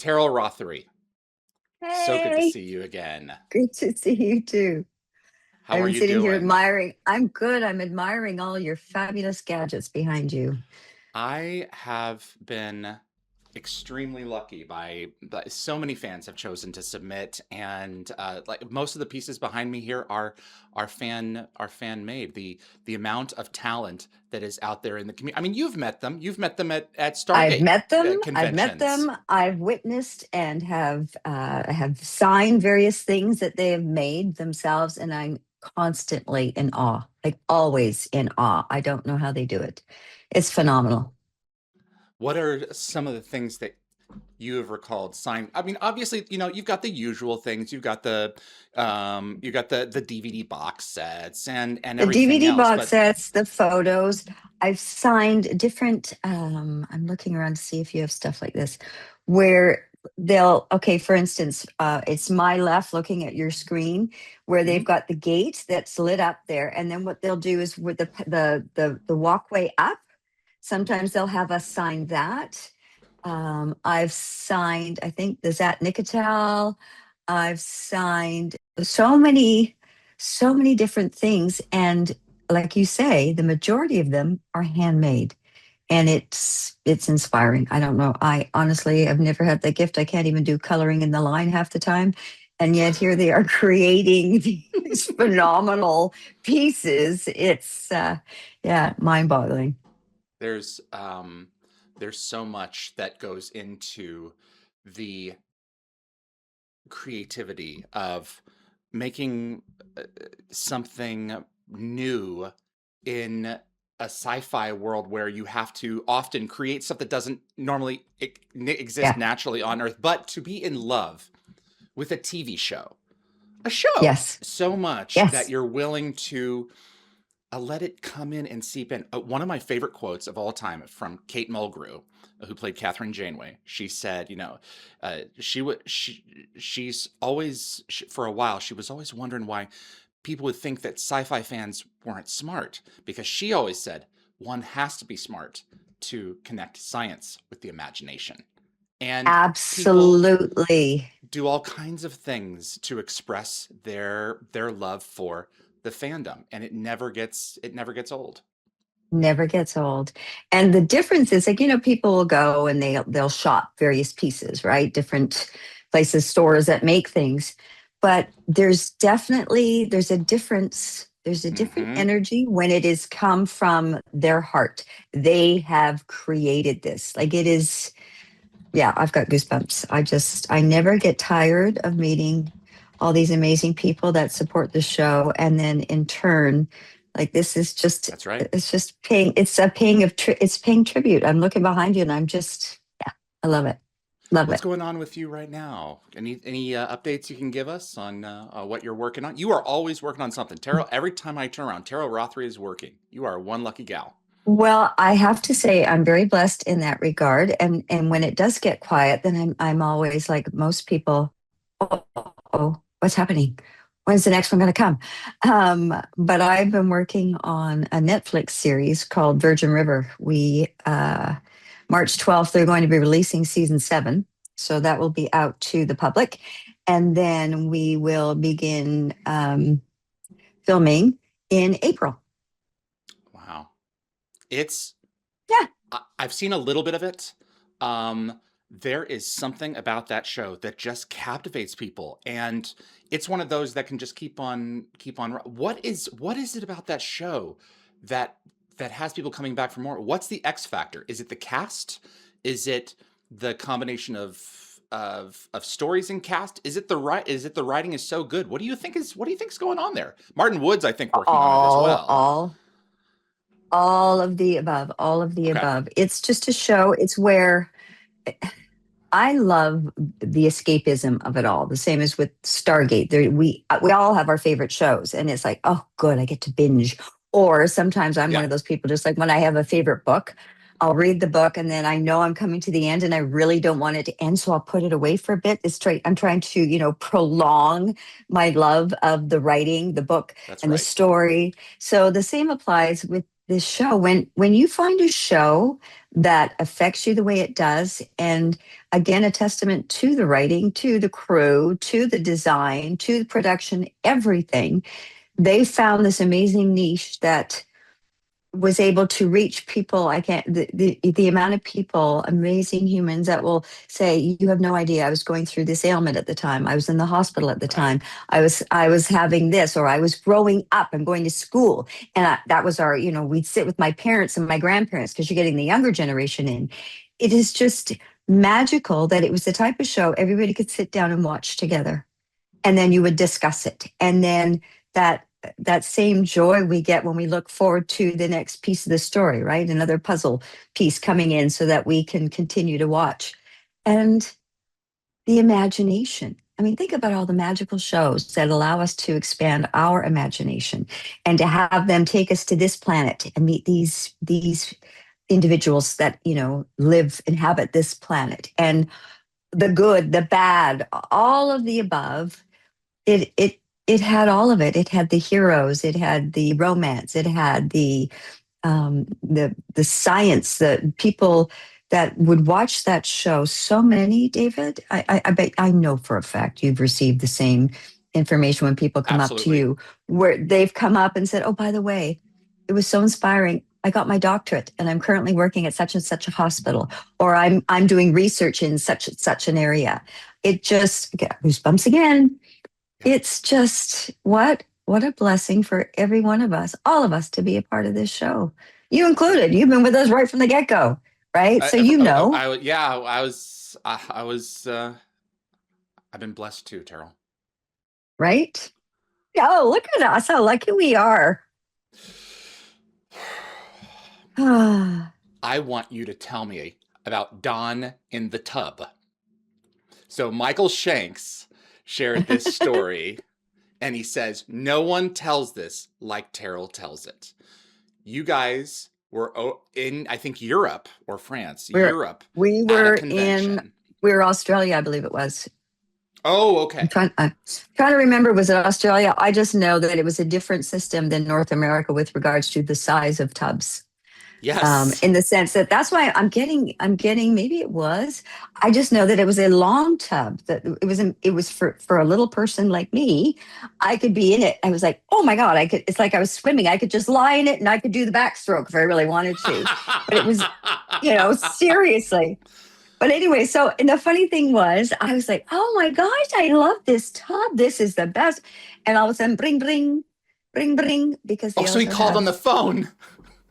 Teryl Rothery. So good to Hey, see you again. good to see you too. How I've are been you sitting here doing? admiring. I'm good. I'm admiring all your fabulous gadgets behind you. I have been extremely lucky by so many fans have chosen to submit, and like most of the pieces behind me here are fan made. The amount of talent that is out there in the community. I mean, you've met them. You've met them at I've Stargate met them. I've met conventions. them. I've witnessed and have signed various things that they have made themselves, and I'm constantly in awe, like always in awe. I don't know how they do it. It's phenomenal. What are some of the things that you have recalled sign? I mean, obviously, you've got the usual things. You've got the DVD box sets and The everything DVD else, box but sets, the photos. I've signed different. I'm looking around to see if you have stuff like this, where okay, for instance, it's my left looking at your screen, where they've mhm. got the gate that's lit up there, and then what they'll do is with the walkway up. Sometimes they'll have us sign that. I've signed, I think, the Zat Nicotel. I've signed so many different things. And like you say, the majority of them are handmade. And it's inspiring. I don't know. I honestly have never had the gift. I can't even do coloring in the line half the time. And yet here they are creating these phenomenal pieces. It's yeah, mind-boggling. there's um, there's so much that goes into the creativity of making something new in a sci-fi world where you have to often create stuff that doesn't normally exist Yeah. naturally on Earth, but to be in love with a TV show, a show Yes. so much that Yes. you're willing to let it come in and seep in. One of my favorite quotes of all time from Kate Mulgrew, who played Catherine Janeway. She said, she's always for a while she was always wondering why people would think that sci-fi fans weren't smart, because she always said one has to be smart to connect science with the imagination. And people Absolutely. do all kinds of things to express their love for the fandom, and it never gets old. Never gets old. And the difference is like, people will go and they'll shop various pieces, right? Different places, stores that make things. But there's a difference. There's a different Hmm. energy when it is come from their heart. They have created this. Like it is, yeah, I've got goosebumps. I never get tired of meeting all these amazing people that support the show. And then in turn, like this is just, That's right. it's just paying, it's paying tribute. I'm looking behind you and I'm just, yeah, I love it. Love What's it. going on with you right now? Any updates you can give us on what you're working on? You are always working on something, Tara. Every time I turn around, Tara Rothery is working. You are one lucky gal. Well, I have to say I'm very blessed in that regard. And when it does get quiet, then I'm always like most people, oh, oh, what's happening? When's the next one going to come? But I've been working on a Netflix series called Virgin River. We March 12th, they're going to be releasing season 7. So that will be out to the public. And then we will begin filming in April. Wow. It's Yeah. I've seen a little bit of it. There is something about that show that just captivates people, and it's one of those that can just keep on. What is it about that show that has people coming back for more? What's the X factor? Is it the cast? Is it the combination of stories and cast? Is it the writing is so good? What do you think's going on there? Martin Wood's, I think, working on it as all well. all all of the above, all of the Okay. above. It's just a show. It's where I love the escapism of it all. The same as with Stargate. We all have our favorite shows, and it's like, oh, good, I get to binge. Or sometimes I'm one Yeah. of those people, just like when I have a favorite book, I'll read the book, and then I know I'm coming to the end, and I really don't want it to end, so I'll put it away for a bit. I'm trying to, prolong my love of the writing, the book, That's and the right. story. So the same applies with this show, when you find a show that affects you the way it does, and again, a testament to the writing, to the crew, to the design, to the production, everything, they found this amazing niche that was able to reach people. I can't, the amount of people, amazing humans that will say, you have no idea, I was going through this ailment at the time, I was in the hospital at the time, I was having this, or I was growing up and going to school, and that was our, we'd sit with my parents and my grandparents, because you're getting the younger generation in. It is just magical that it was the type of show everybody could sit down and watch together, and then you would discuss it, and then that same joy we get when we look forward to the next piece of the story, right? Another puzzle piece coming in so that we can continue to watch. And the imagination. I mean, think about all the magical shows that allow us to expand our imagination, and to have them take us to this planet and meet these individuals that, inhabit this planet, and the good, the bad, all of the above. It had all of it. It had the heroes. It had the romance. It had the science. The people that would watch that show. So many, David. I bet, I know for a fact you've received the same information when people come up to you, where they've come up and said, "Oh, by the way, it was so inspiring. I got my doctorate, and I'm currently working at such and such a hospital, or I'm doing research in such and such an area." It just goosebumps again. It's just what a blessing for every one of us, all of us, to be a part of this show. You included. You've been with us right from the get-go, right? So I've been blessed too, Teryl. Right? Oh, look at us! How lucky we are. I want you to tell me about Dawn in the Tub. So Michael Shanks shared this story, and he says, no one tells this like Teryl tells it. You guys were in, I think, Europe or France. We were Australia, I believe it was. Oh, okay. I'm trying to remember, was it Australia? I just know that it was a different system than North America with regards to the size of tubs. Yes. In the sense that's why I'm getting, maybe it was, I just know that it was a long tub, that it was for a little person like me. I could be in it. I was like, oh my God, it's like I was swimming. I could just lie in it and I could do the backstroke if I really wanted to. But it was, seriously. But anyway, and the funny thing was, I was like, oh my gosh, I love this tub. This is the best. And all of a sudden, bring, bring, bring, bring, because so he called on the phone.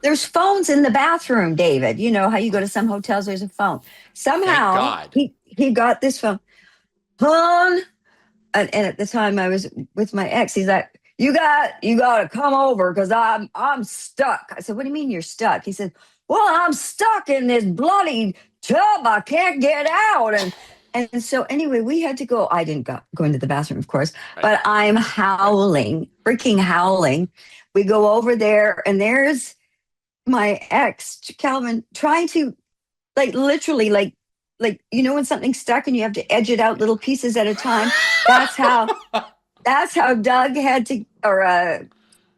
There's phones in the bathroom, David. You know how you go to some hotels, there's a phone. Somehow he got this phone. Phone. And at the time I was with my ex, he's like, you got to come over because I'm stuck. I said, what do you mean you're stuck? He said, well, I'm stuck in this bloody tub. I can't get out. And so anyway, we had to go. I didn't go into the bathroom, of course, but I'm howling, freaking howling. We go over there, and there's my ex, Calvin, trying to literally when something's stuck and you have to edge it out little pieces at a time. That's how Doug had to, or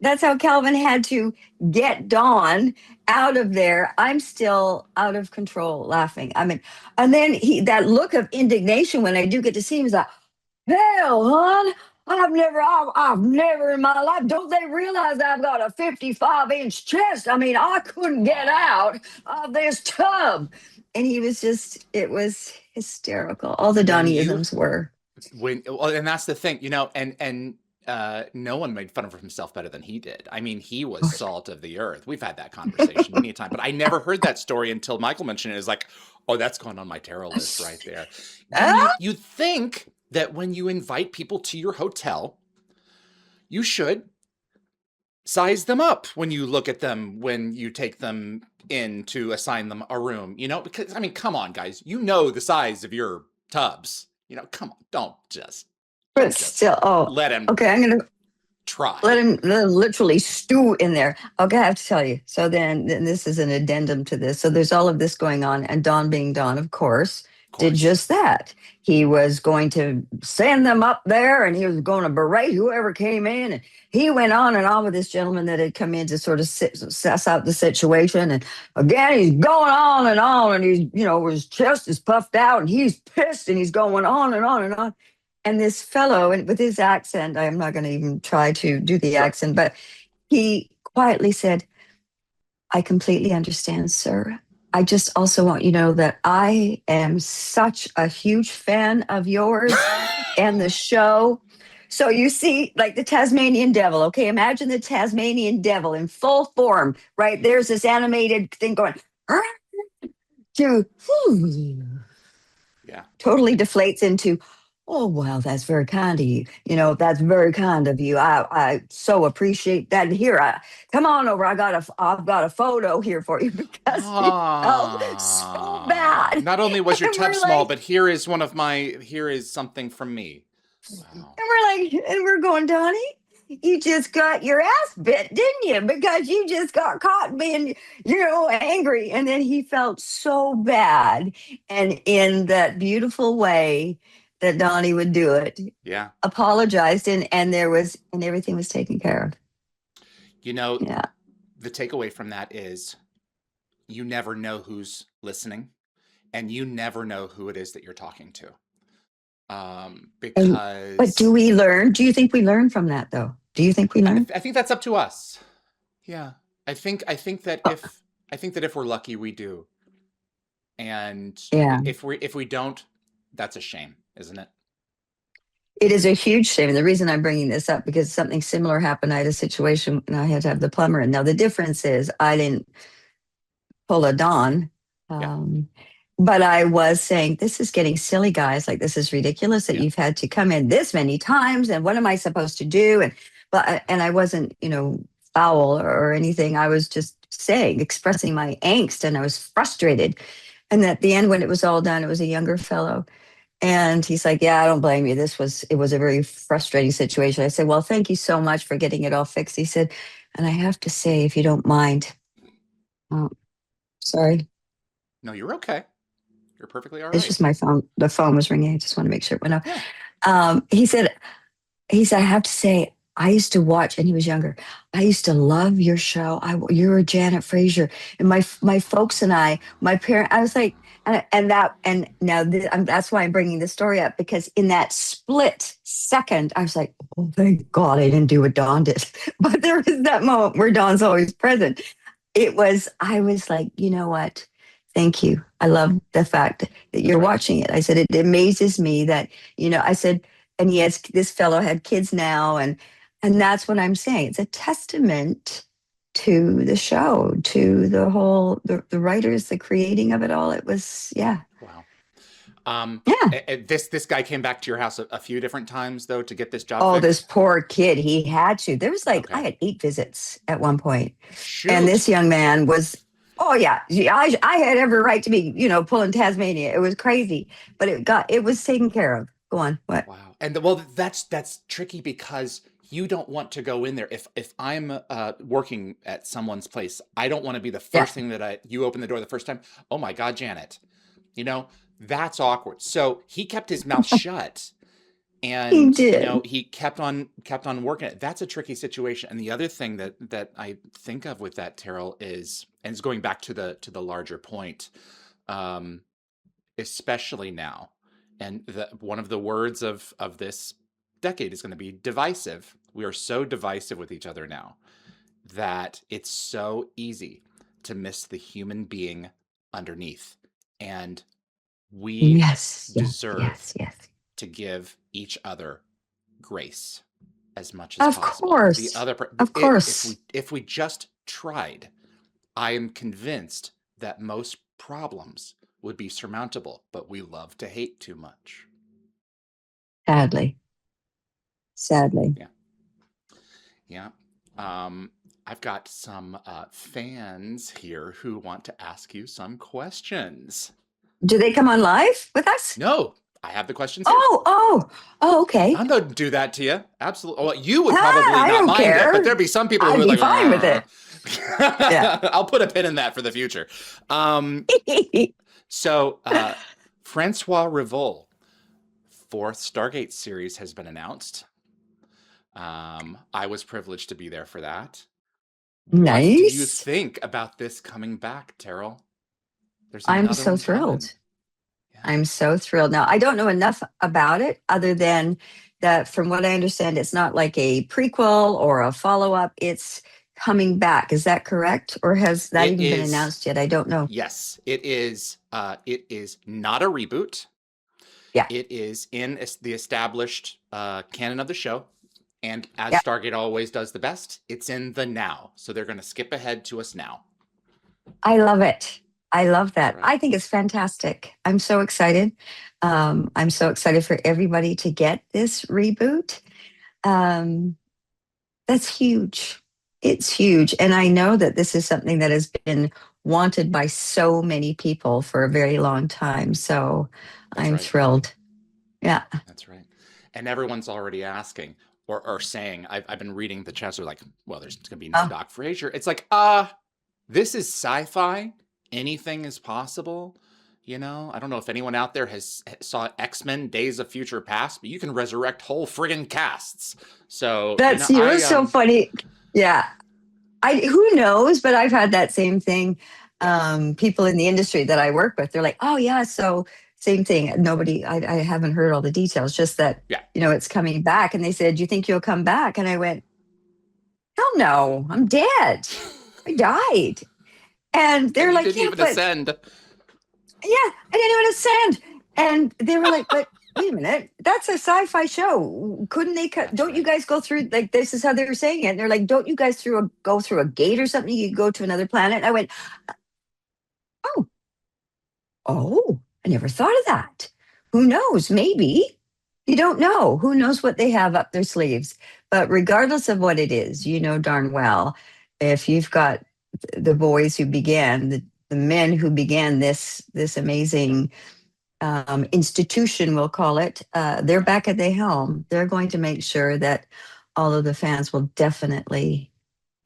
that's how Calvin had to get Dawn out of there. I'm still out of control laughing. I mean, and then that look of indignation when I do get to see him is like, hell, hon, I've never in my life. Don't they realize I've got a 55-inch chest? I mean, I couldn't get out of this tub. And it was hysterical. All the Donnieisms were. And that's the thing, and no one made fun of himself better than he did. I mean, he was salt of the earth. We've had that conversation many a time, but I never heard that story until Michael mentioned it. It's like, oh, that's going on my Teryl list right there. You think that when you invite people to your hotel, you should size them up when you look at them, when you take them in to assign them a room, because, I mean, come on, guys, the size of your tubs, come on, don't just let him. Okay, I'm going to try. Let him literally stew in there. Okay, I have to tell you. So then this is an addendum to this. So there's all of this going on, and Dawn being Dawn, of course. did course. just that. He was going to send them up there and he was going to berate whoever came in. And he went on and on with this gentleman that had come in to sort of suss out the situation. And again, he's going on and on. And he's, his chest is puffed out and he's pissed and he's going on and on and on. And this fellow, and with his accent, I'm not going to even try to do the Sure. accent, but he quietly said, I completely understand, sir. I just also want you to know that I am such a huge fan of yours and the show. So you see, like the Tasmanian devil, okay? Imagine the Tasmanian devil in full form, right? There's this animated thing going, to, Yeah. totally deflates into, oh, well, that's very kind of you. That's very kind of you. I so appreciate that. Here, come on over. I've got a photo here for you because he felt so bad. Not only was your And tub we're small, like- but here is something from me. Wow. And we're going, Donnie, you just got your ass bit, didn't you? Because you just got caught being, angry. And then he felt so bad. And in that beautiful way that Donnie would do it, Yeah. apologized and everything was taken care of. Yeah. The takeaway from that is you never know who's listening and you never know who it is that you're talking to. Because But do we learn? Do you think we learn from that though? Do you think we learn? I think that's up to us. Yeah. I think that if we're lucky, we do. And Yeah. if we don't, that's a shame, isn't it? It is a huge shame. And the reason I'm bringing this up, because something similar happened. I had a situation and I had to have the plumber in. Now, the difference is I didn't pull a Don. But I was saying, this is getting silly, guys. Like, this is ridiculous that you've had to come in this many times. And what am I supposed to do? And I wasn't, foul or anything. I was just expressing my angst, and I was frustrated. And at the end, when it was all done, it was a younger fellow. And he's like, yeah, I don't blame you. It was a very frustrating situation. I said, well, thank you so much for getting it all fixed. He said, and I have to say, if you don't mind, sorry. No, you're okay. You're perfectly all right. It's just my phone. The phone was ringing. I just want to make sure it went off. Yeah. He said, I have to say, I used to watch, and he was younger. I used to love your show. You were Janet Fraiser, and my folks and my parents. I was like, that's why I'm bringing this story up, because in that split second, I was like, oh, thank God I didn't do what Dawn did. But there is that moment where Dawn's always present. I was like, you know what? Thank you. I love the fact that you're watching it. I said, it amazes me that, I said, and yes, this fellow had kids now. And that's what I'm saying. It's a testament to the show, to the whole, the writers, the creating of it all. It was, yeah. Wow. This guy came back to your house a few different times though to get this job fixed? This poor kid, he had to. There was I had 8 visits at one point. Shoot. And this young man was, I had every right to be, pulling Tasmania. It was crazy, but it was taken care of. Go on. What? Wow. And well, that's tricky because you don't want to go in there. If I'm working at someone's place, I don't want to be the first thing that you open the door the first time. Oh my God, Janet, that's awkward. So he kept his mouth shut, and he did. He kept on working it. That's a tricky situation. And the other thing that I think of with that, Teryl, is, and it's going back to the larger point, especially now. And one of the words of this decade is going to be divisive. We are so divisive with each other now that it's so easy to miss the human being underneath. And we deserve to give each other grace as much as possible. Of course. If we just tried, I am convinced that most problems would be surmountable, but we love to hate too much. Sadly. Yeah. I've got some fans here who want to ask you some questions. Do they come on live with us? No, I have the questions here. Oh, okay. I'm going to do that to you. Absolutely. Well, you would probably not mind it, but there'd be some people who would be fine with it. Yeah. I'll put a pin in that for the future. So Francois Revol, fourth Stargate series has been announced. I was privileged to be there for that. What do you Nice. think about this coming back, Teryl? There's I'm another so one coming. thrilled. Yeah. I'm so thrilled. Now, I don't know enough about it other than that, from what I understand, it's not like a prequel or a follow up. It's coming back. Is that correct? Or has that It even been is, announced yet? I don't know. yes, it is not a reboot. Yeah. It is in the established canon of the show. And as Yeah. Stargate always does the best, it's in the now. So they're going to skip ahead to us now. I love it. I love that. Right. I think it's fantastic. I'm so excited. I'm so excited for everybody to get this reboot. Um, that's huge. It's huge. And I know that this is something that has been wanted by so many people for a very long time. So That's I'm right. thrilled. Yeah. That's right. And everyone's already asking or saying, I've been reading the chats, are like, well, there's going to be no Oh, Doc Fraser. It's like, this is sci-fi. Anything is possible. You know, I don't know if anyone out there has saw X-Men Days of Future Past, but you can resurrect whole friggin' casts. So, you know, that's, I so funny. Yeah. Who knows, but I've had that same thing. yeah, People in the industry that I work with, they're like, oh yeah, so same thing. I haven't heard all the details, just that, yeah. it's coming back. And they said, do you think you'll come back? And I went, hell no, I'm dead. I died. And And they're you like, didn't yeah, even but ascend. yeah, I didn't even ascend. And they were like, but wait a minute, that's a sci-fi show. Couldn't they cut? That's Don't you right. guys go through, like, this is how they were saying it. And they're like, don't you guys go through a gate or something? You go to another planet. I went, oh, oh, I never thought of that. Who knows? Maybe. You don't know. Who knows what they have up their sleeves? But regardless of what it is, you know darn well, if you've got the boys who began, the men who began this amazing institution, we'll call it, they're Right. back at the helm. They're going to make sure that all of the fans will definitely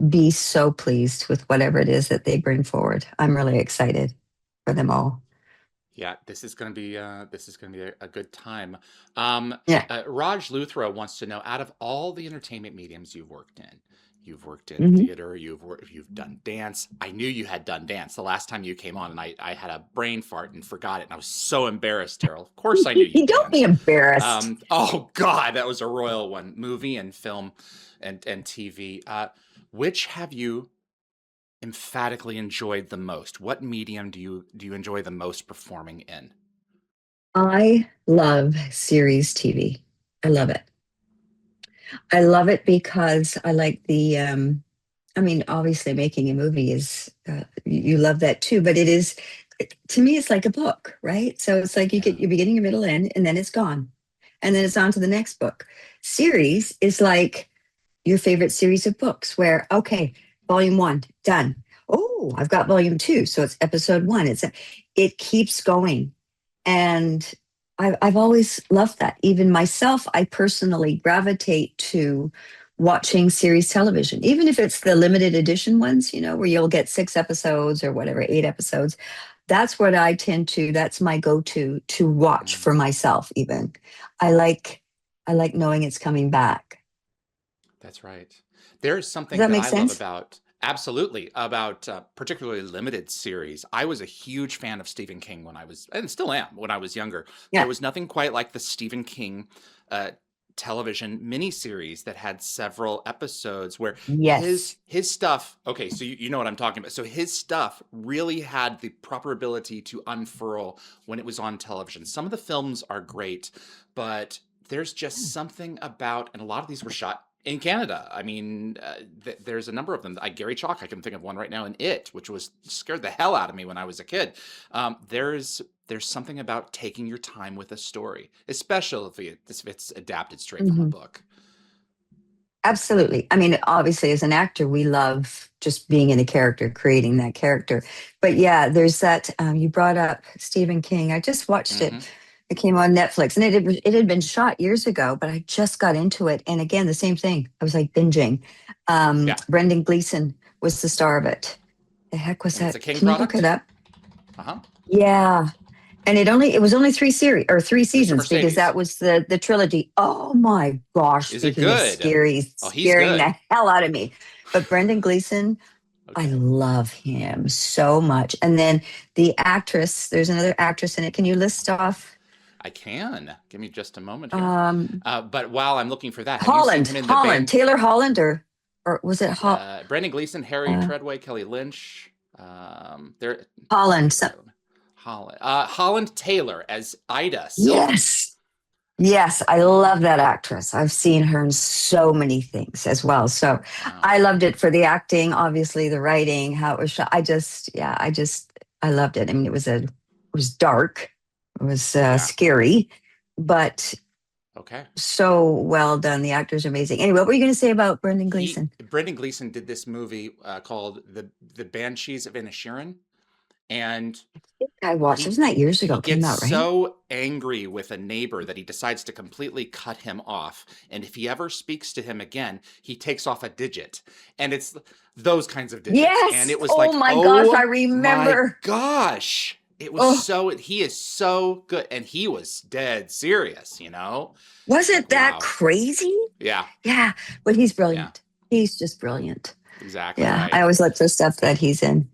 be so pleased with whatever it is that they bring forward. I'm really excited for them all. Yeah, this is gonna be a good time. Yeah. Raj Luthra wants to know, out of all the entertainment mediums you've worked in Hmm. theater, you've done dance. I knew you had done dance the last time you came on, and I had a brain fart and forgot it, and I was so embarrassed, Terrell. Of course, I knew you Don't be danced. embarrassed. Oh God, that was a royal one. Movie and film, and TV. Which have you emphatically enjoyed the most? What medium do you enjoy the most performing in? I love series TV. I love it. I love it because I like I mean, obviously making a movie is, you love that too, but it is, to me, it's like a book, right? So it's like you Yeah. get your beginning, your middle, end, and then it's gone. And then it's on to the next book. Series is like your favorite series of books where, okay, volume one, done. Oh, I've got volume two. So it's episode one. It keeps going. And I've always loved that. Even myself, I personally gravitate to watching series television, even if it's the limited edition ones, where you'll get 6 episodes or whatever, 8 episodes. That's what I tend to, that's my go-to to watch Mm, for myself, even. I like, I like knowing it's coming back. that's right. There's Does something that that make I love sense? about, absolutely, about particularly limited series. I was a huge fan of Stephen King when I was, and still am, when I was younger. There Yeah. was nothing quite like the Stephen King uh, television miniseries that had several episodes where his Yes. his stuff. Okay, so you know what I'm talking about. So his stuff really had the proper ability to unfurl when it was on television. Some of the films are great, but there's just something about, and a lot of these were shot in Canada. I mean, there's a number of them. Gary Chalk, I can think of one right now in It, which was scared the hell out of me when I was a kid. There's something about taking your time with a story, especially if it's adapted straight from a Mhm. book. Absolutely. I mean, obviously, as an actor, we love just being in a character, creating that character. But yeah, there's that. You brought up Stephen King. I just watched Hmm. it. It came on Netflix, and it had been shot years ago, but I just got into it. And again, the same thing. I was like binging. Yeah, Brendan Gleeson was the star of it. The heck was and it's a that? King Can you look it product. up? Uh huh. Yeah. And it was only three Mr. seasons because that Mercedes. was the trilogy. Oh my gosh, Is it speaking of good? scary, Oh, he's scaring good. the hell out of me. But Brendan Gleeson, I Okay. love him so much. And then the actress, there's another actress in it. Can you list off I can. Give me just a moment here. um But while I'm looking for that, have you seen Holland, him in the Holland, band? Taylor Holland, or was it Brendan Gleeson, Harry Treadway, Kelly Lynch. There. Holland? Holland. Holland Taylor as Ida Silver. Yes. Yes, I love that actress. I've seen her in so many things as well. So Wow. I loved it for the acting, obviously the writing, how it was shot. I loved it. I mean, it was dark, it was scary, but Okay. so well done. The actors are amazing. Anyway, what were you going to say about Brendan Gleeson? Brendan Gleeson did this movie called the Banshees of Inisherin, and I watched. Wasn't that years ago? He Came gets out, right? so angry with a neighbor that he decides to completely cut him off. And if he ever speaks to him again, he takes off a digit. And it's those kinds of digits. Yes. And it was oh my gosh, I remember. My gosh. It was he is so good. And he was dead serious, you know? Was it that crazy? Yeah. Yeah. But he's brilliant. Yeah. He's just brilliant. Exactly. Yeah. Right. I always look for stuff that he's in.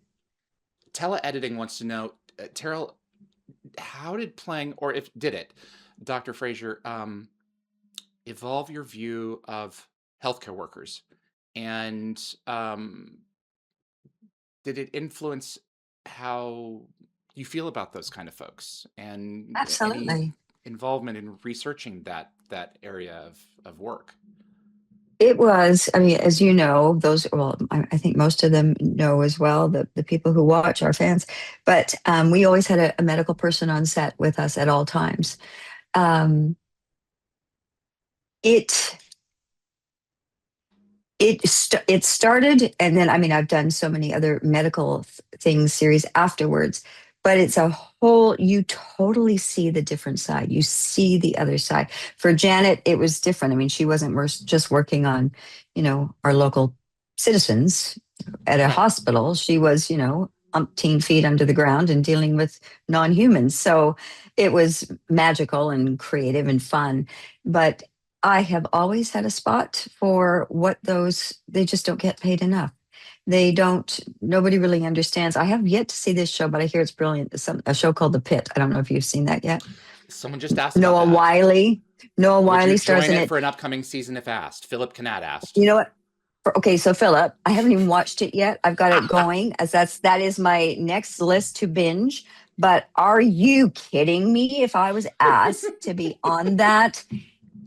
Teleediting wants to know, Teryl, how did playing, or if did it, Dr. Fraiser, evolve your view of healthcare workers? And did it influence how you feel about those kind of folks? And absolutely any involvement in researching that area of work? It was, I mean, as you know, I think most of them know as well, the people who watch are fans, but we always had a medical person on set with us at all times. It started, and then, I mean, I've done so many other medical things series afterwards, but it's a whole, you totally see the different side. You see the other side. For Janet, it was different. I mean, she wasn't just working on, our local citizens at a hospital. She was, umpteen feet under the ground and dealing with non-humans. So it was magical and creative and fun. But I have always had a spot for they just don't get paid enough. Nobody really understands. I have yet to see this show, but I hear it's brilliant. A show called The Pit. I don't know if you've seen that yet. Someone just asked Noah about that. Wiley. Noah Would Wiley you stars join in it it for an upcoming season if asked. Philip Canat asked. You know what? Okay, so Philip, I haven't even watched it yet. I've got it going as that is my next list to binge. But are you kidding me? If I was asked to be on that,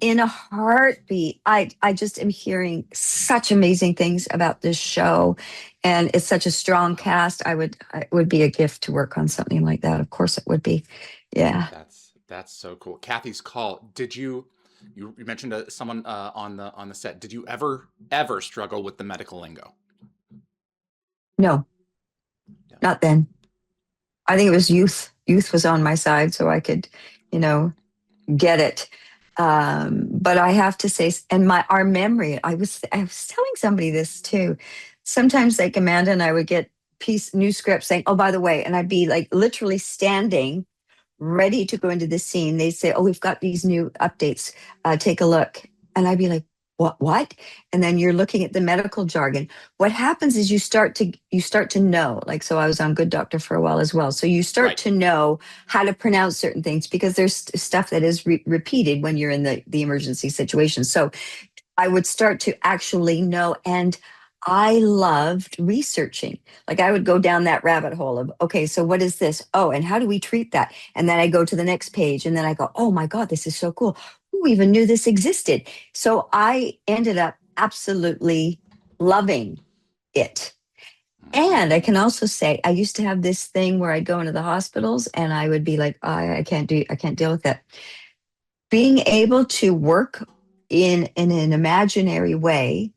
in a heartbeat. I just am hearing such amazing things about this show, and it's such a strong cast. It would be a gift to work on something like that. Of course it would be. Yeah. That's so cool. Kathy's call. Did you mentioned someone on the set. Did you ever struggle with the medical lingo? No. Not then. I think it was youth. Youth was on my side, so I could, get it. But I have to say, and our memory, I was telling somebody this too. Sometimes like Amanda and I would get new scripts saying, oh, by the way, and I'd be like literally standing ready to go into the scene. They'd say, oh, we've got these new updates. Take a look. And I'd be like, what? And then you're looking at the medical jargon. What happens is you start to know, like, so I was on Good Doctor for a while as well. So you start to know how to pronounce certain things because there's stuff that is repeated when you're in the emergency situation. So I would start to actually know, and I loved researching. Like I would go down that rabbit hole of, okay, so what is this? Oh, and how do we treat that? And then I go to the next page and then I go, oh my God, this is so cool. Who even knew this existed? So I ended up absolutely loving it. And I can also say, I used to have this thing where I'd go into the hospitals and I would be like, I can't deal with it. Being able to work in an imaginary way,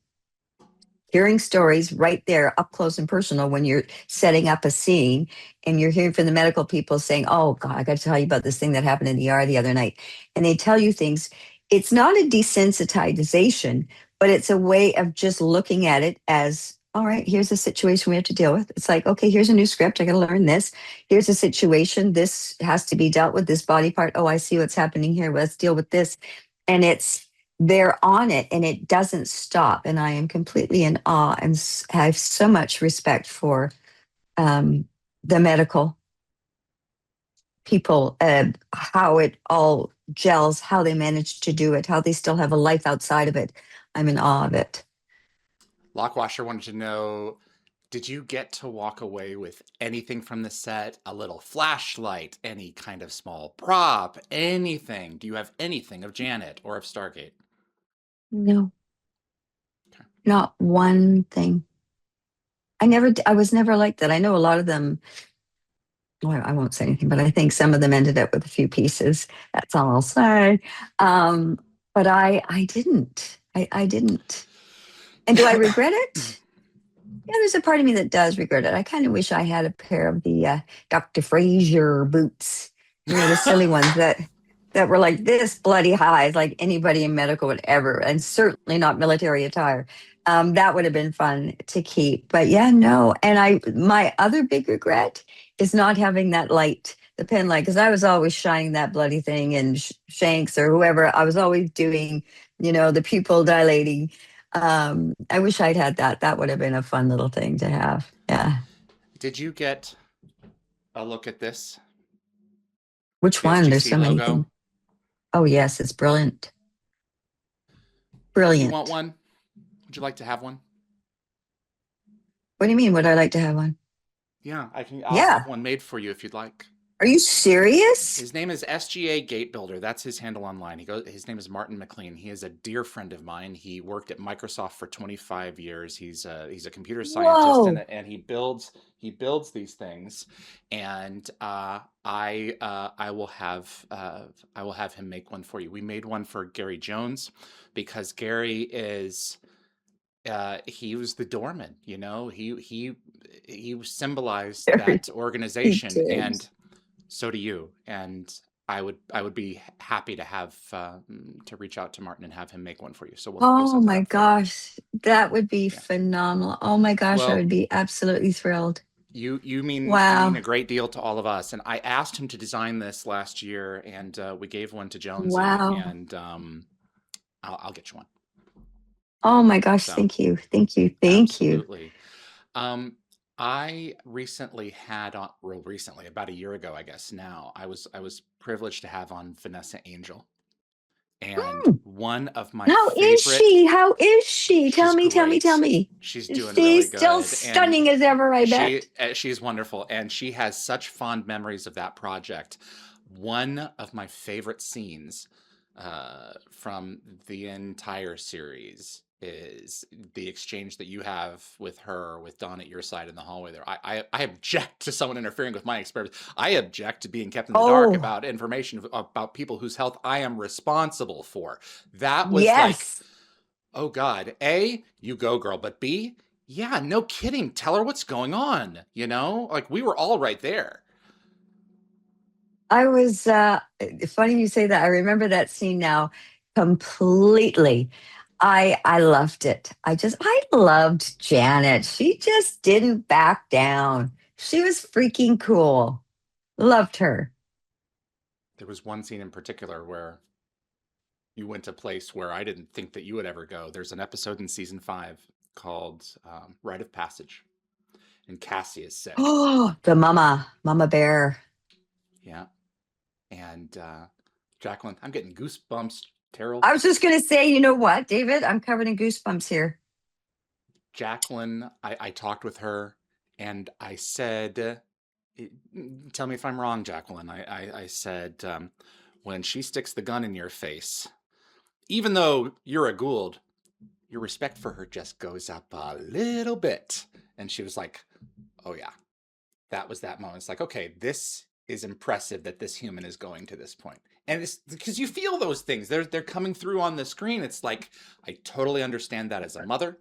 hearing stories right there up close and personal when you're setting up a scene and you're hearing from the medical people saying, oh God, I got to tell you about this thing that happened in the ER the other night. And they tell you things. It's not a desensitization, but it's a way of just looking at it as all right, here's a situation we have to deal with. It's like, okay, here's a new script. I got to learn this. Here's a situation. This has to be dealt with, this body part. Oh, I see what's happening here. Let's deal with this. And they're on it and it doesn't stop. And I am completely in awe and have so much respect for um, the medical people, how it all gels, how they manage to do it, how they still have a life outside of it. I'm in awe of it. Lockwasher wanted to know, did you get to walk away with anything from the set? A little flashlight, any kind of small prop, anything? Do you have anything of Janet or of Stargate? No, Okay. not one thing. I was never like that. I know a lot of them, well, I won't say anything, but I think some of them ended up with a few pieces. That's all I'll say. Um, but I didn't. I didn't. And do I regret it? Yeah, there's a part of me that does regret it. I kind of wish I had a pair of the Dr. Fraiser boots, the silly ones that were like this bloody high, like anybody in medical would ever, and certainly not military attire. That would have been fun to keep. But yeah, no. And my other big regret is not having that light, the pen light, because I was always shining that bloody thing and Shanks or whoever. I was always doing, the pupil dilating. I wish I'd had that. That would have been a fun little thing to have. Yeah. Did you get a look at this? Which The one? There's SGC so many logo? things. Oh, yes, it's brilliant. Do you want Brilliant. one? Would you like to have one? What do you mean? Would I like to have one? Yeah, I'll Yeah. have one made for you if you'd like. Are you serious? His name is SGA Gate Builder. That's his handle online. His name is Martin McLean. He is a dear friend of mine. He worked at Microsoft for 25 years. He's a computer scientist Whoa. and he builds these things. And I will have him make one for you. We made one for Gary Jones because Gary is he was the doorman, he symbolized Very that organization, detailed. and so do you. And I would be happy to have to reach out to Martin and have him make one for you. So we'll Oh set that my up for you. gosh. That would be Yeah. phenomenal. Oh my gosh, I would Well, be absolutely thrilled. you mean Wow. a great deal to all of us. And I asked him to design this last year, and we gave one to Jonesy, Wow. and I'll get you one. Oh my gosh, So thank you. Thank you. Thank you. absolutely. Um, I recently had on, well, recently, about a year ago, I guess now, I was privileged to have on Vanessa Angel. And Hmm. one of my How is favorite, she? How is she? Tell she's me, tell me, tell great. me. She's Is doing she really still good. And stunning as ever, I bet? she's wonderful. And she has such fond memories of that project. One of my favorite scenes from the entire series is the exchange that you have with her, with Dawn at your side in the hallway there. I object to someone interfering with my experiments. I object to being kept in the dark Oh, about information about people whose health I am responsible for. That was like, yes. oh God, A, you go girl, but B, yeah, no kidding. Tell her what's going on, Like we were all right there. I was funny you say that. I remember that scene now completely. I loved it. I loved Janet. She just didn't back down. She was freaking cool. Loved her. There was one scene in particular where you went to a place where I didn't think that you would ever go. There's an episode in season 5 called Rite of Passage, and Cassie is sick. Oh, the mama bear. Yeah. And Jacqueline, I'm getting goosebumps, Terrell. I was just gonna say, you know what, David? I'm covered in goosebumps here. Jacqueline, I talked with her and I said, tell me if I'm wrong, Jacqueline. I said, when she sticks the gun in your face, even though you're a Gould, your respect for her just goes up a little bit. And she was like, oh yeah, that was that moment. It's like, okay, this is impressive that this human is going to this point. And it's because you feel those things. They're coming through on the screen. It's like, I totally understand that as a mother.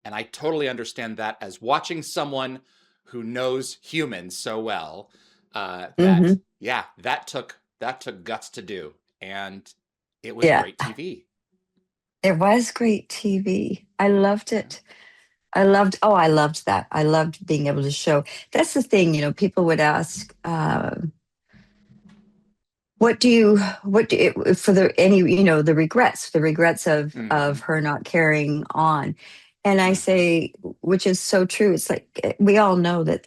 And I totally understand that as watching someone who knows humans so well. That, Hmm. yeah, that took guts to do. And it was Yeah, great TV. it was great TV. I loved Yeah. it. I loved that. I loved being able to show. That's the thing, people would ask, for the regrets of Hmm. her not carrying on. And I Hmm. say, which is so true. It's like we all know that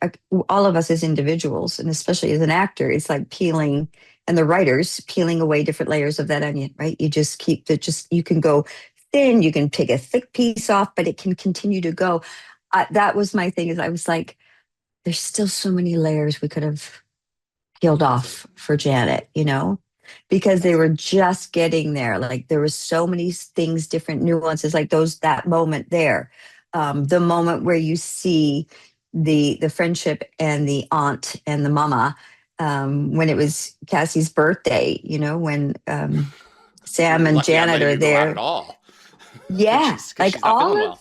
all of us as individuals, and especially as an actor, it's like peeling, and the writers peeling away different layers of that onion, right? You just keep the you can go thin, you can take a thick piece off, but it can continue to go. That was my thing. Is I was like, there's still so many layers we could have peeled That's it. off for Janet, because they That's were it. just getting there. Like there was so many things, different nuances, like that moment there. The moment where you see the friendship and the aunt and the mama, when it was Cassie's birthday, when Sam You're and lucky I Janet let are you go out at there. all. Yeah, Because like she's not feeling well.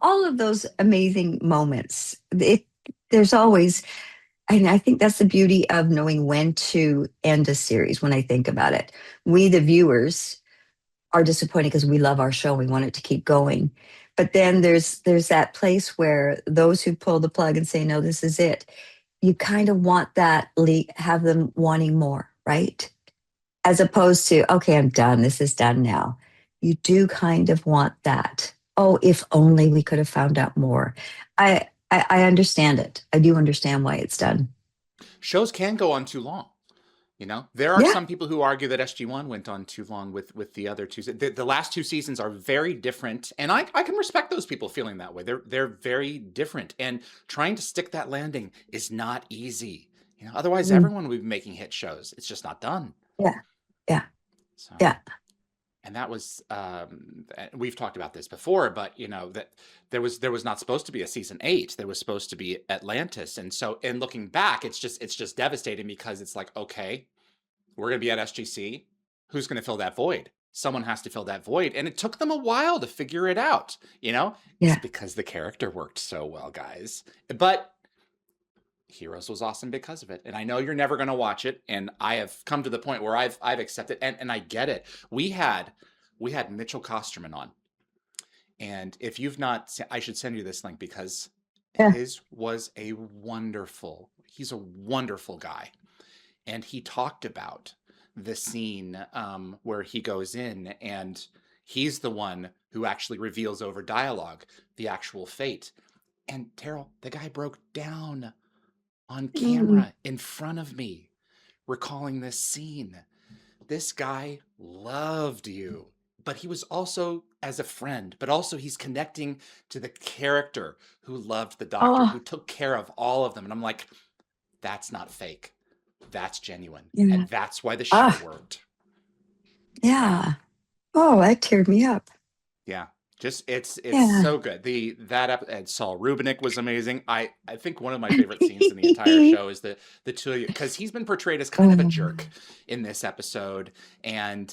all of those amazing moments. There's always, and I think that's the beauty of knowing when to end a series. When I think about it, we, the viewers, are disappointed because we love our show. We want it to keep going. But then there's that place where those who pull the plug and say, no, this is it. You kind of want that, have them wanting more, right? As opposed to, okay, I'm done. This is done now. You do kind of want that. Oh, if only we could have found out more. I understand it. I do understand why it's done. Shows can go on too long. There are Yeah. some people who argue that SG-1 went on too long with the other two. The last two seasons are very different, and I can respect those people feeling that way. They're very different, and trying to stick that landing is not easy. Otherwise Mm. everyone would be making hit shows. It's just not done. Yeah. Yeah. So, Yeah. and that was we've talked about this before, but that there was not supposed to be a season 8. There was supposed to be Atlantis, and so in looking back, it's just devastating because it's like, okay, we're going to be at SGC. Who's going to fill that void? Someone has to fill that void. And it took them a while to figure it out. It's Yeah. because the character worked so well, guys. But Heroes was awesome because of it. And I know you're never going to watch it. And I have come to the point where I've accepted, and I get it. We had Mitchell Kosterman on. And if you've not, I should send you this link because Yeah. he's a wonderful guy. And he talked about the scene where he goes in and he's the one who actually reveals over dialogue the actual fate. And Teryl, the guy broke down on Mm. camera in front of me, recalling this scene. This guy loved you, but he was also as a friend, but also he's connecting to the character who loved the doctor, Oh, who took care of all of them. And I'm like, that's not fake. That's genuine. yeah. And that's why the show Ah, worked. yeah. Oh, that teared me up. Yeah. Just it's Yeah. so good. And Saul Rubinek was amazing. I think one of my favorite scenes in the entire show is the two of you, because he's been portrayed as kind of a Oh, jerk in this episode. And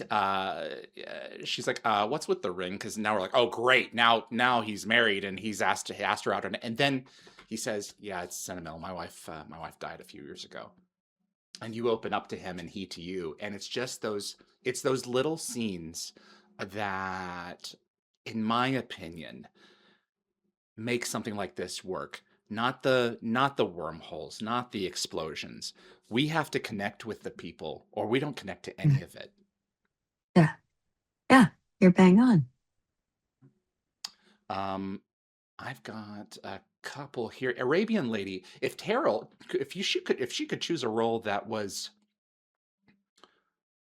she's like, "What's with the ring?" Because now we're like, "Oh, great! Now he's married and he's asked her out on it." And then he says, "Yeah, it's sentimental. My wife died a few years ago." And you open up to him and he to you, and it's those little scenes that, in my opinion, make something like this work. Not the wormholes, not the explosions. We have to connect with the people or we don't connect to any of it. yeah. Yeah. You're bang on. um I've got a couple here. Arabian Lady, if she could choose a role that was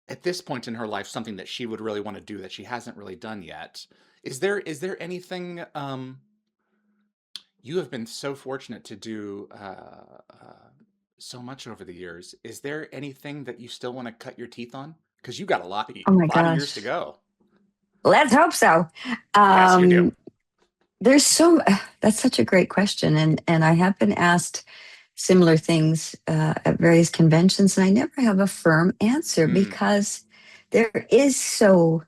at this point in her life something that she would really want to do that she hasn't really done yet, is there anything, you have been so fortunate to do so much over the years. Is there anything that you still want to cut your teeth on? Because you got a lot, Oh my lot of years to gosh. go. Let's hope so. Yes, you do. Um, there's so that's such a great question, and I have been asked similar things at various conventions, and I never have a firm answer Mm, because there is so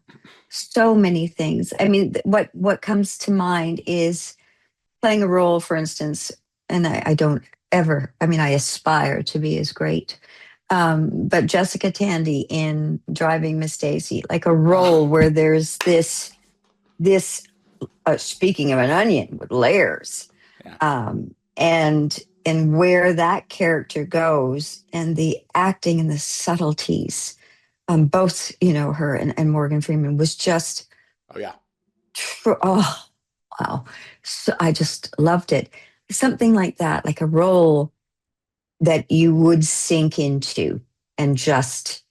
many things. I mean, what comes to mind is playing a role, for instance, and I don't ever. I mean, I aspire to be as great. But Jessica Tandy in Driving Miss Daisy, like a role oh, where there's this speaking of an onion with layers, Yeah. And where that character goes, and the acting and the subtleties, both her and Morgan Freeman was just Oh yeah. oh wow. So I just loved it. Something like that, like a role that you would sink into and just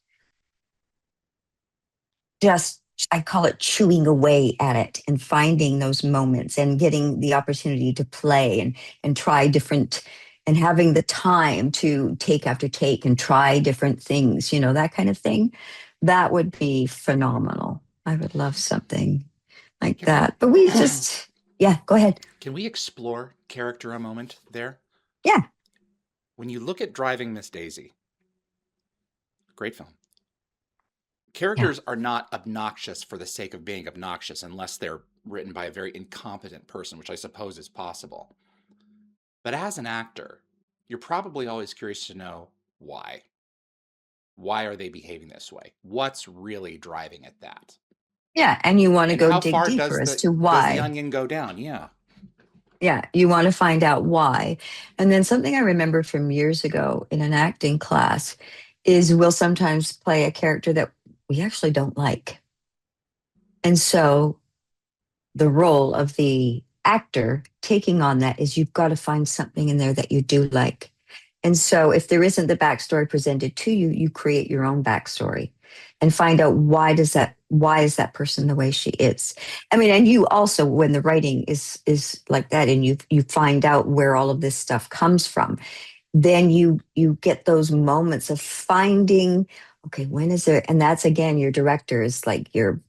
I call it chewing away at it and finding those moments and getting the opportunity to play and try different and having the time to take after take and try different things, that kind of thing. That would be phenomenal. I would love something like Can we that. But we just, yeah, go ahead. can we explore character a moment there? Yeah, When you look at Driving Miss Daisy, great film. yeah. Characters are not obnoxious for the sake of being obnoxious unless they're written by a very incompetent person, which I suppose is possible. But as an actor, you're probably always curious to know why. Why are they behaving this way? What's really driving at that? Yeah, and you want to And go how dig far deeper does as the to does the why. onion go down? Yeah. Yeah, you want to find out why. And then something I remember from years ago in an acting class is we'll sometimes play a character that we actually don't like. And so the role of the actor taking on that is you've got to find something in there that you do like. And so if there isn't the backstory presented to you, you create your own backstory and find out why is that person the way she is. I mean, and you also, when the writing is like that and you find out where all of this stuff comes from, then you get those moments of finding, okay, when is there, and that's again your director is like your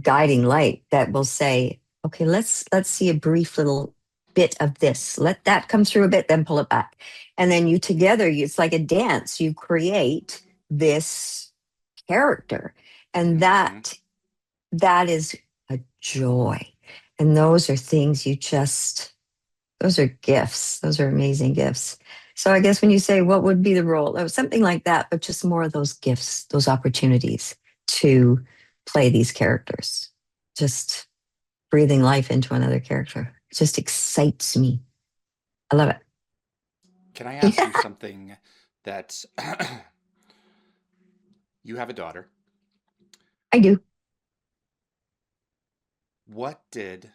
guiding light that will say, okay, let's see a brief little bit of this. Let that come through a bit, then pull it back. And then you together, it's like a dance. You create this character. And Mm-hmm. that is a joy. And those are things those are gifts. Those are amazing gifts. So I guess when you say what would be the role, it was something like that, but just more of those gifts, those opportunities to play these characters. Just breathing life into another character. It just excites me. I love it. Can I ask you Yeah, something that you have a daughter? I do. What did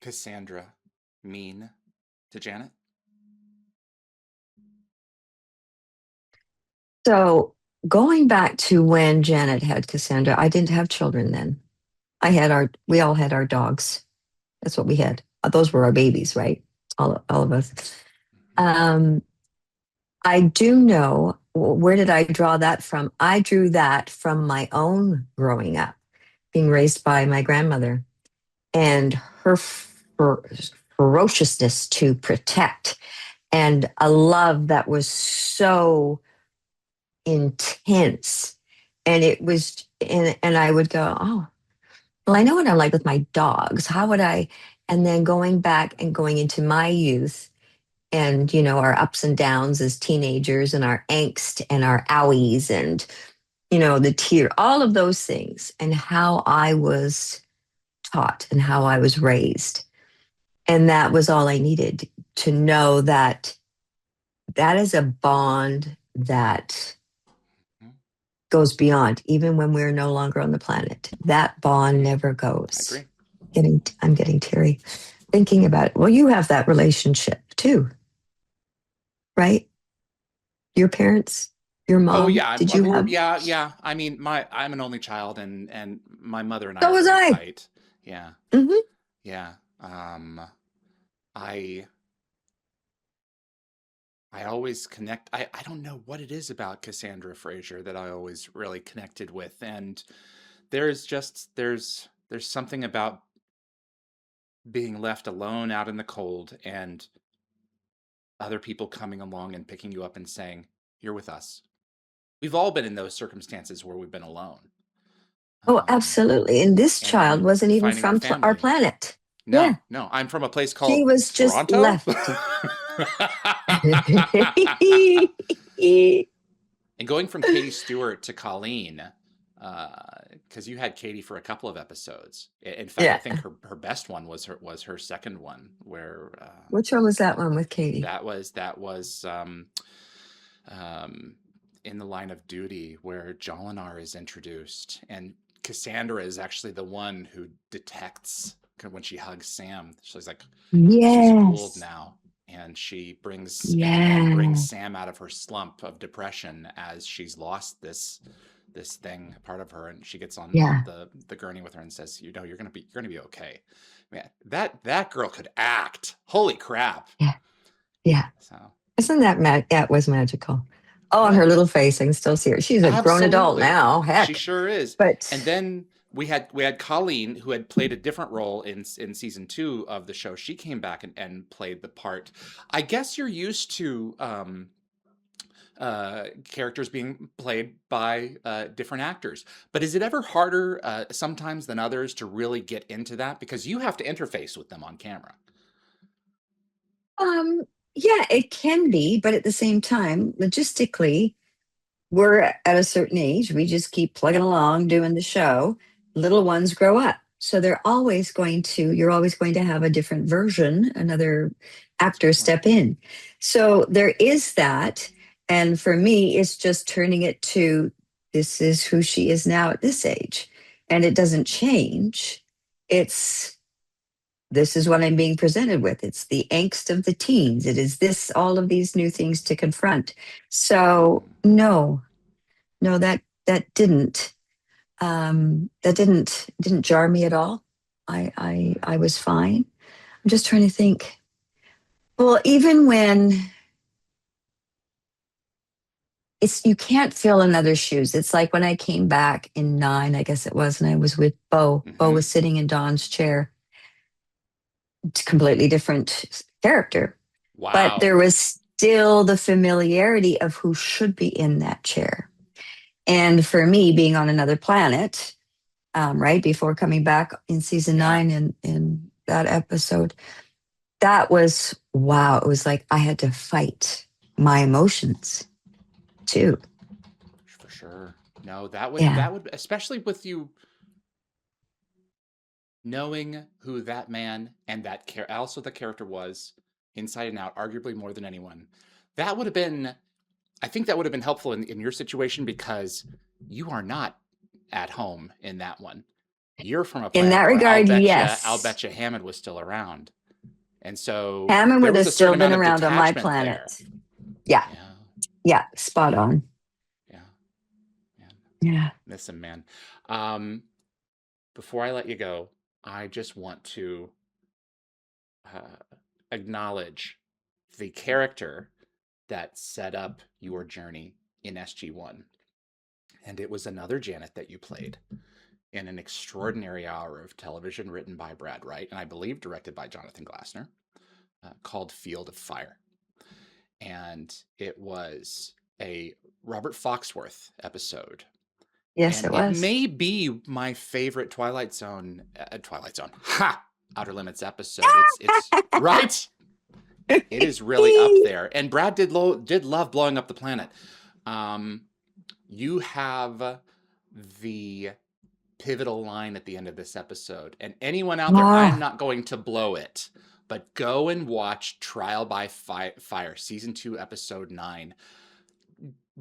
Cassandra mean to Janet? So going back to when Janet had Cassandra, I didn't have children then. We all had our dogs. That's what we had. Those were our babies, right? All of us. Um, I do know, where did I draw that from? I drew that from my own growing up, being raised by my grandmother and her ferociousness to protect and a love that was so intense. And it was, and I would go, oh, well, I know what I'm like with my dogs. How would I? And then going back and going into my youth and, our ups and downs as teenagers and our angst and our owies and, the tear, all of those things and how I was taught and how I was raised. And that was all I needed to know that that is a bond that Hmm? goes beyond, even when we're no longer on the planet. That bond Hmm. never I goes. agree. I'm getting teary thinking about it. Well, you have that relationship too, right? Your parents, your Oh mom, yeah, did you have? yeah. I mean, I'm an only child, and my mother and I So are was very I. tight. Yeah, Hmm. yeah. I I always connect. I don't know what it is about Cassandra Fraiser that I always really connected with, and there's something about being left alone out in the cold and other people coming along and picking you up and saying, "You're with us." We've all been in those circumstances where we've been alone, Oh, um, absolutely. And this child and wasn't even finding our from our family. planet. Yeah, No, no, I'm from a place she called was just Toronto. left. And going from Katie Stewart to Colleen, because you had Katie for a couple of episodes. In fact, I Yeah. think her best one was her second one, where Which one was that one with Katie? that was um, in the Line of Duty, where Jolinar is introduced, and Cassandra is actually the one who detects when she hugs Sam. She's like, she's fooled Yes. now, and she brings Yeah. Sam out of her slump of depression as she's lost this thing, part of her, and she gets on Yeah. the gurney with her and says, you know, you're gonna be okay. Man, that girl could act. Holy crap. Yeah. Yeah. So Isn't that that was magical? Oh, on what her little face, I can still see her. She's a grown adult absolutely. now. She Heck. sure is. But And then we had Colleen, who had played a different role in season 2 of the show. She came back and played the part. I guess you're used to characters being played by different actors. But is it ever harder sometimes than others to really get into that? Because you have to interface with them on camera. um, yeah, it can be, but at the same time, logistically, we're at a certain age. We just keep plugging Yep. along doing the show. Little ones grow up. So you're always going to have a different version, another actor Right. step in. So there is that. And for me, it's just turning it to this is who she is now at this age. And it doesn't change. It's this is what I'm being presented with. It's the angst of the teens. It is all of these new things to confront. So Mm. no, that didn't didn't jar me at all. I was fine. I'm just trying to think. Well, even when it's you can't fill another's shoes. It's like when I came back in 9, I guess it was, and I was with Bo. Bo Mm-hmm. was sitting in Dawn's chair. It's a completely different character, but Wow. there was still the familiarity of who should be in that chair. And for me, being on another planet, right before coming back in season Yeah. 9 in that episode, that was wow. It was like I had to fight my emotions too. For sure. No, Yeah. that would, especially with you knowing who that man and also the character was inside and out, arguably more than anyone. That would have been, I think that would have been helpful in your situation, because you are not at home in that one. You're from a In that planet where regard, I'll yes. betcha Hammond was still around. And so Hammond there would was have a certain still been amount of around on my detachment there. planet. Yeah. Yeah. Yeah. Spot on. Yeah. Yeah. Yeah. Miss him, man. Um, Before I let you go, I just want to acknowledge the character that set up your journey in SG-1. And it was another Janet that you played in an extraordinary hour of television written by Brad Wright, and I believe directed by Jonathan Glassner, called Field of Fire. And it was a Robert Foxworth episode. Yes, And it it was. may be my favorite Twilight Zone, ha! Outer Limits episode. It's right. It is really up there. And Brad did love blowing up the planet. You have the pivotal line at the end of this episode. And anyone out there, I am Ah, not going to blow it, but go and watch Trial by Fire, season 2, episode 9.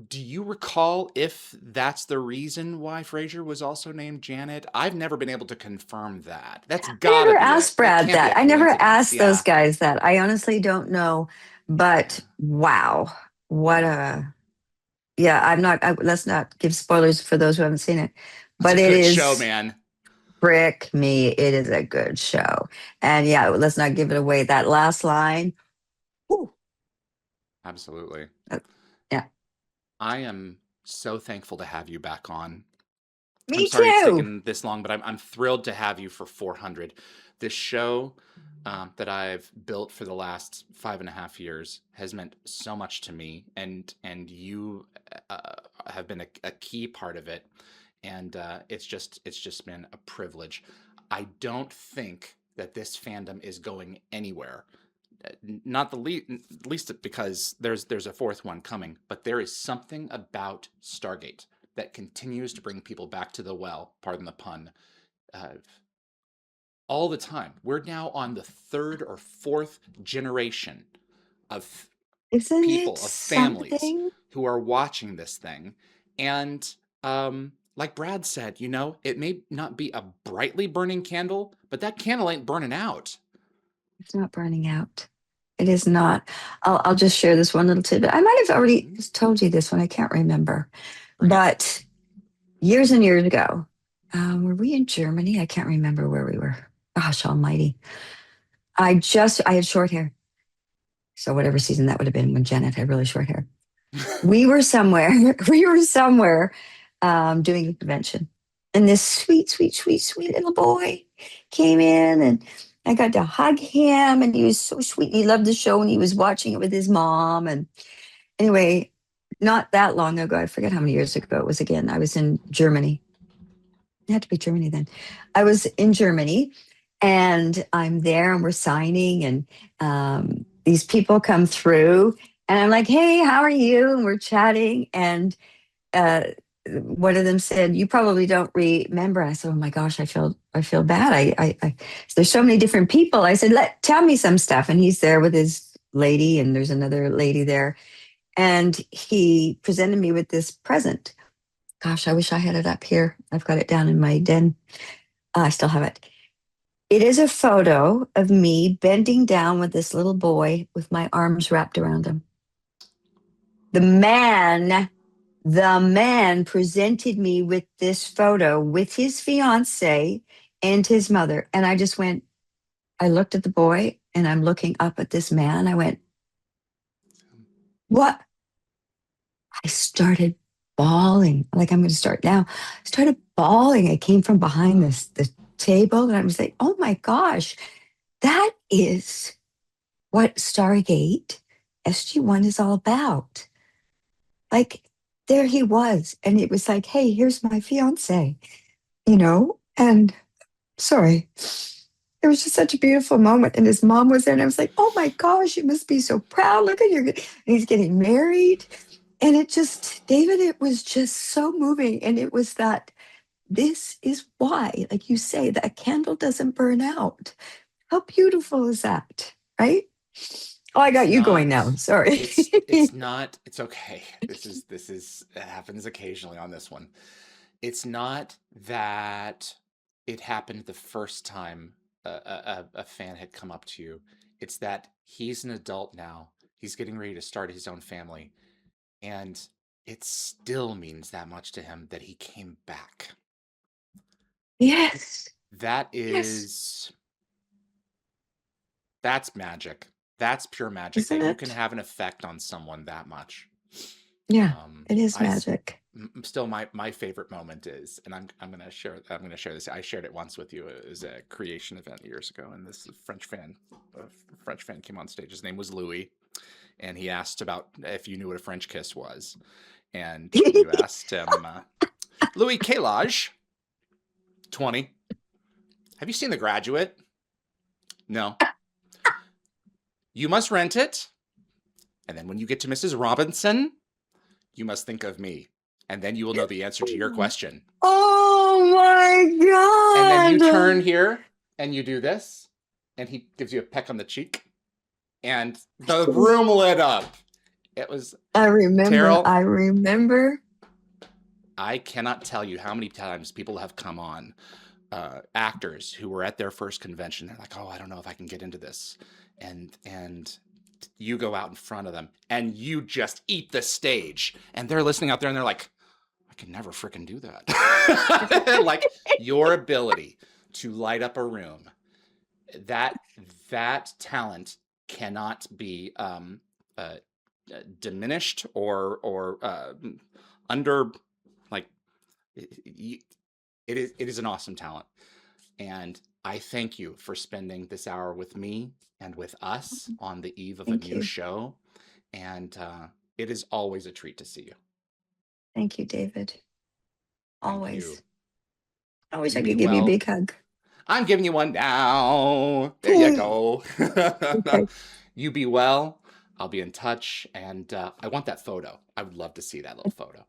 Do you recall if that's the reason why Fraiser was also named Janet? I've never been able to confirm that. That's I gotta never be asked that Brad can't be a that. I never coincidence. asked those Yeah. guys that. I honestly don't know. Yeah. But wow, what Yeah. a yeah. Let's not give spoilers for those who haven't seen it, It's a but it good show, is man. frick me. It is a good show, and yeah, let's not give it away. That last line. Whew, Absolutely. uh, yeah, I am so thankful to have you back on. I'm me sorry it's too. taken this long, but I'm thrilled to have you for 400. This show that I've built for the last 5.5 years has meant so much to me, and you have been a key part of it, and it's just been a privilege. I don't think that this fandom is going anywhere. Not the least because there's a fourth one coming, but there is something about Stargate that continues to bring people back to the well, pardon the pun, uh, all the time. We're now on the third or fourth generation of Isn't it people, of families something? who are watching this thing. And like Brad said, it may not be a brightly burning candle, but that candle ain't burning out. It's not burning out. It is not. I'll just share this one little tidbit. I might have already told you this one. I can't remember. Bring it. But years and years ago, were we in Germany? I can't remember where we were. Gosh almighty. I had short hair. So whatever season that would have been when Janet had really short hair. We were somewhere, doing a convention. And this sweet, sweet, sweet, sweet little boy came in, and I got to hug him, and he was so sweet. He loved the show, and he was watching it with his mom. And anyway, not that long ago, I forget how many years ago it was again, I was in Germany. It had to be Germany then. I was in Germany, and I'm there, and we're signing, and these people come through, and I'm like, hey, how are you? And we're chatting, and one of them said, "You probably don't remember." I said, "Oh my gosh, I feel bad. There's so many different people." I said, "Tell me some stuff." And he's there with his lady, and there's another lady there, and he presented me with this present. Gosh, I wish I had it up here. I've got it down in my den. I still have it. It is a photo of me bending down with this little boy with my arms wrapped around him. The man presented me with this photo with his fiance and his mother. And I looked at the boy, and I'm looking up at this man. I went, what? I started bawling. Like, I'm going to start now. I started bawling. I came from behind the table, and I was like, oh my gosh, that is what Stargate SG-1 is all about. Like, there he was, and it was like, hey, here's my fiance, and sorry. It was just such a beautiful moment. And his mom was there, and I was like, oh my gosh, you must be so proud. Look at and he's getting married. And David, it was just so moving. And it was that this is why, like you say, that candle doesn't burn out. How beautiful is that? Right? Oh, I got you going now. Sorry. It's not, it's okay. It happens occasionally on this one. It's not that it happened the first time a fan had come up to you. It's that he's an adult now. He's getting ready to start his own family. And it still means that much to him that he came back. Yes. That is, that's magic. That's pure magic. Isn't that you it? can have an effect on someone that much. Yeah, it is magic. Still, my favorite moment is, and I'm gonna share this. I shared it once with you. It was a creation event years ago, and this French fan came on stage. His name was Louis, and he asked about if you knew what a French kiss was, and you asked him, Louis, quel âge? 20. Have you seen The Graduate? No. You must rent it, and then when you get to Mrs. Robinson, you must think of me, and then you will know the answer to your question. Oh my God. And then you turn here, and you do this, and he gives you a peck on the cheek, and the room lit up. It was... I remember. Teryl, I cannot tell you how many times people have come on, actors who were at their first convention. They're like, oh, I don't know if I can get into this. And you go out in front of them and you just eat the stage, and they're listening out there and they're like, I can never freaking do that. Like, your ability to light up a room, that talent cannot be diminished or under, like, it is an awesome talent. And I thank you for spending this hour with me and with us on the eve of a new show. And it is always a treat to see you. Thank you, David. Always. You. I wish I could give you a big hug. I'm giving you one now. There you go. Okay. You be well. I'll be in touch. And I want that photo. I would love to see that little photo.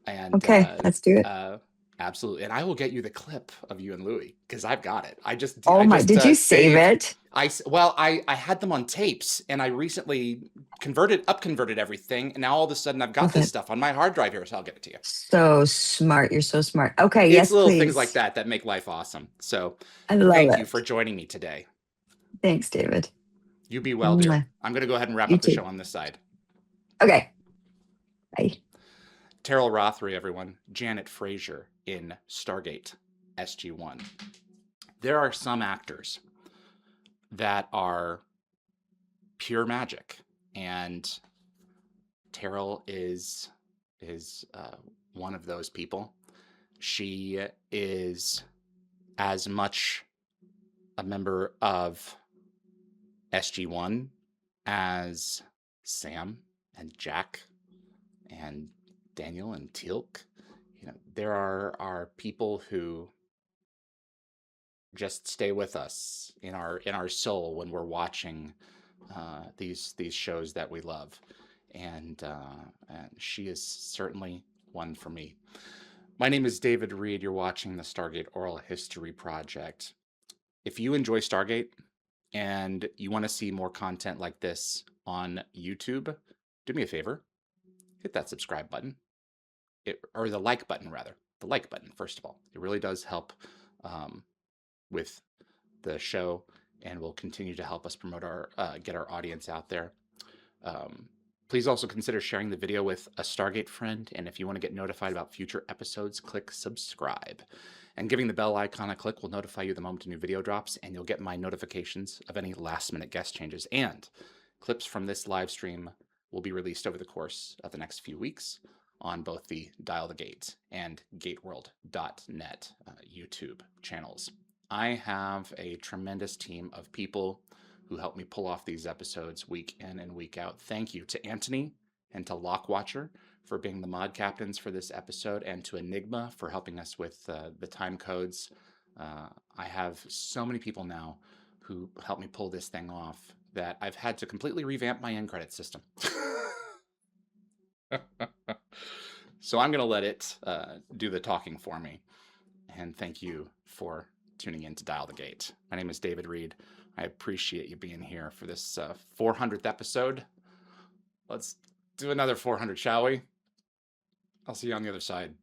And Okay, let's do it. absolutely. And I will get you the clip of you and Louie because I've got it. Oh I my, just did you save saved. it? Well, I had them on tapes and I recently converted everything. And now all of a sudden I've Oh, got this that's stuff on my hard drive here. So I'll get it to you. so smart. You're so smart. Okay, It's yes, little things like please. that that make life awesome. So I love thank you for it. joining me today. Thanks, David. You be well, dear. Mwah. I'm going to go ahead and wrap You up the too. show on this side. Okay, bye. Teryl Rothery, everyone. Janet Fraiser in Stargate SG-1. There are some actors that are pure magic, and Teryl is one of those people. She is as much a member of SG-1 as Sam and Jack and Daniel and Teal'c. There are people who just stay with us in our soul when we're watching these shows that we love, and she is certainly one for me. My name is David Reed. You're watching the Stargate Oral History Project. If you enjoy Stargate and you want to see more content like this on YouTube, do me a favor, hit that subscribe button, or the like button rather. The like button, first of all. It really does help with the show and will continue to help us promote get our audience out there. Please also consider sharing the video with a Stargate friend, and if you want to get notified about future episodes, click subscribe. And giving the bell icon a click will notify you the moment a new video drops, and you'll get my notifications of any last-minute guest changes. And clips from this live stream will be released over the course of the next few weeks on both the Dial the Gate and gateworld.net YouTube channels. I have a tremendous team of people who help me pull off these episodes week in and week out. Thank you to Anthony and to Lockwatcher for being the mod captains for this episode, and to Enigma for helping us with the time codes. I have so many people now who help me pull this thing off that I've had to completely revamp my end credit system. So I'm going to let it do the talking for me. And thank you for tuning in to Dial the Gate. My name is David Reed. I appreciate you being here for this 400th episode. Let's do another 400, shall we? I'll see you on the other side.